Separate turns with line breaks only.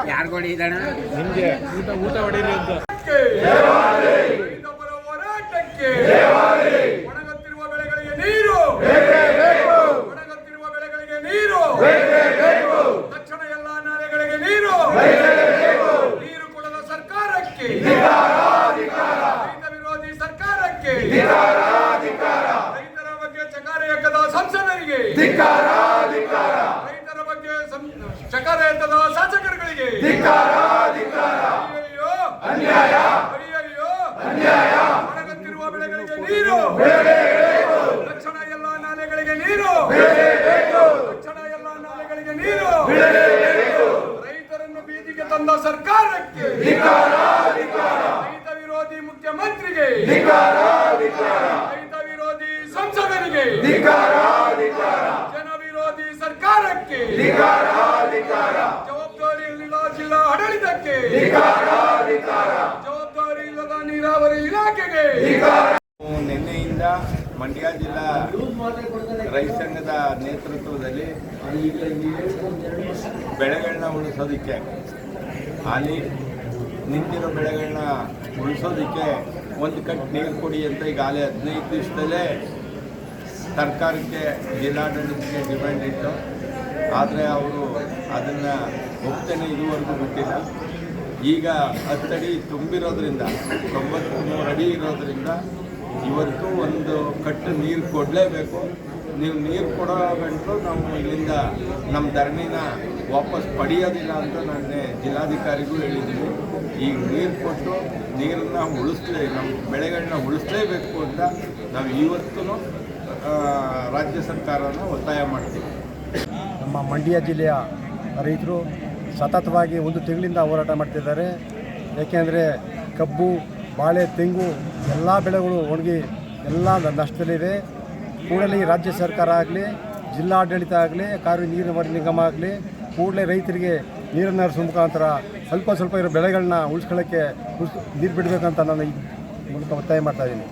ಯಾರು ಕೊಡಿ ನಿಮಗೆ ಊಟ ಹೊಡೀರಿ ಅಂತ ಹೋರಾಟಕ್ಕೆ ಒಣಗುತ್ತಿರುವ ಬೆಳೆಗಳಿಗೆ ನೀರು, ಒಣಗುತ್ತಿರುವ ಬೆಳೆಗಳಿಗೆ ನೀರು, ತಕ್ಷಣ ಎಲ್ಲ ನಾಲೆಗಳಿಗೆ ನೀರು, ನೀರು ಕೊಡದ ಸರ್ಕಾರಕ್ಕೆ, ರೈತ ವಿರೋಧಿ ಸರ್ಕಾರಕ್ಕೆ, ರೈತರ ಬಗ್ಗೆ ಚಕಾರ ಎಕ್ಕದ ಸಂಸದರಿಗೆ, ರೈತರ ಬಗ್ಗೆ ಚಕಾರ ಎತ್ತದ ಶಾಸಕರುಗಳಿಗೆ ಅಯ್ಯಯ್ಯೋ ಅನ್ಯಾಯ. ಒಣಗುತ್ತಿರುವ ಬೆಳೆಗಳಿಗೆ ನೀರು, ತಕ್ಷಣ ಎಲ್ಲ ನಾಲೆಗಳಿಗೆ ನೀರು, ತಕ್ಷಣ ಎಲ್ಲ ನಾಲೆಗಳಿಗೆ ನೀರು, ರೈತರನ್ನು ಬೀದಿಗೆ ತಂದ ಸರ್ಕಾರಕ್ಕೆ, ರೈತ ವಿರೋಧಿ ಮುಖ್ಯಮಂತ್ರಿಗೆ, ರೈತ ವಿರೋಧಿ ಸಂಸದರಿಗೆ, ಜನ ವಿರೋಧಿ ಸರ್ಕಾರಕ್ಕೆ, ಜವಾಬ್ದಾರಿ ಇಲ್ಲದ ಜಿಲ್ಲಾ ಆಡಳಿತಕ್ಕೆ, ಜವಾಬ್ದಾರಿ ಇಲ್ಲದ ನೀರಾವರಿ ಇಲಾಖೆಗೆ.
ನಿನ್ನೆಯಿಂದ ಮಂಡ್ಯ ಜಿಲ್ಲಾ ರೈತ ಸಂಘದ ನೇತೃತ್ವದಲ್ಲಿ ಬೆಳೆಗಳನ್ನ ಉಳಿಸೋದಕ್ಕೆ, ಹಾಲಿ ನಿಂತಿರೋ ಬೆಳೆಗಳನ್ನ ಉಳಿಸೋದಕ್ಕೆ ಒಂದು ಕಟ್ ನೀರು ಕೊಡಿ ಅಂತ ಈಗಾಗಲೇ 15 ದಿವಸದಲ್ಲೇ ಸರ್ಕಾರಕ್ಕೆ ಜಿಲ್ಲಾಡಳಿತಕ್ಕೆ ಡಿಮ್ಯಾಂಡ್ ಇತ್ತು. ಆದರೆ ಅವರು ಅದನ್ನು ಒಪ್ತಾನೆ ಇದುವರೆಗೂ ಬಿಟ್ಟಿಲ್ಲ. ಈಗ 10 ಅಡಿ ತುಂಬಿರೋದ್ರಿಂದ 93 ಅಡಿ ಇರೋದ್ರಿಂದ ಇವತ್ತು ಒಂದು ಕಟ್ಟು ನೀರು ಕೊಡಲೇಬೇಕು. ನೀವು ನೀರು ಕೊಡೋ ಗಂಟು ನಾವು ಇಲ್ಲಿಂದ ನಮ್ಮ ಧರಣಿನ ವಾಪಸ್ ಪಡೆಯೋದಿಲ್ಲ ಅಂತ ನಾನು ಜಿಲ್ಲಾಧಿಕಾರಿಗೂ ಹೇಳಿದ್ದೀನಿ. ಈಗ ನೀರು ಕೊಟ್ಟು ನೀರನ್ನ ನಮ್ಮ ಬೆಳೆಗಳನ್ನ ಉಳಿಸಲೇಬೇಕು ಅಂತ ನಾವು ಇವತ್ತೂ ರಾಜ್ಯ ಸರ್ಕಾರನ ಒತ್ತಾಯ ಮಾಡ್ತೀವಿ.
ನಮ್ಮ ಮಂಡ್ಯ ಜಿಲ್ಲೆಯ ರೈತರು ಸತತವಾಗಿ 1 ತಿಂಗಳಿಂದ ಹೋರಾಟ ಮಾಡ್ತಿದ್ದಾರೆ. ಏಕೆಂದರೆ ಕಬ್ಬು, ಬಾಳೆ, ತೆಂಗು ಎಲ್ಲ ಬೆಳೆಗಳು ಒಣಗಿ ಎಲ್ಲ ನಷ್ಟದಲ್ಲಿವೆ. ಕೂಡಲೇ ರಾಜ್ಯ ಸರ್ಕಾರ ಆಗಲಿ, ಜಿಲ್ಲಾಡಳಿತ ಆಗಲಿ, ಕಾವೇರಿ ನೀರು ನಿಗಮ ಆಗಲಿ ಕೂಡಲೇ ರೈತರಿಗೆ ನೀರನ್ನು ಹರಿಸೋ ಮುಖಾಂತರ ಸ್ವಲ್ಪ ಇರೋ ಬೆಳೆಗಳನ್ನ ಉಳಿಸ್ಕೊಳ್ಳೋಕ್ಕೆ ನೀರು ಬಿಡಬೇಕಂತ ನಾನು ಈ ಮೂಲಕ ಒತ್ತಾಯ ಮಾಡ್ತಾಯಿದ್ದೀನಿ.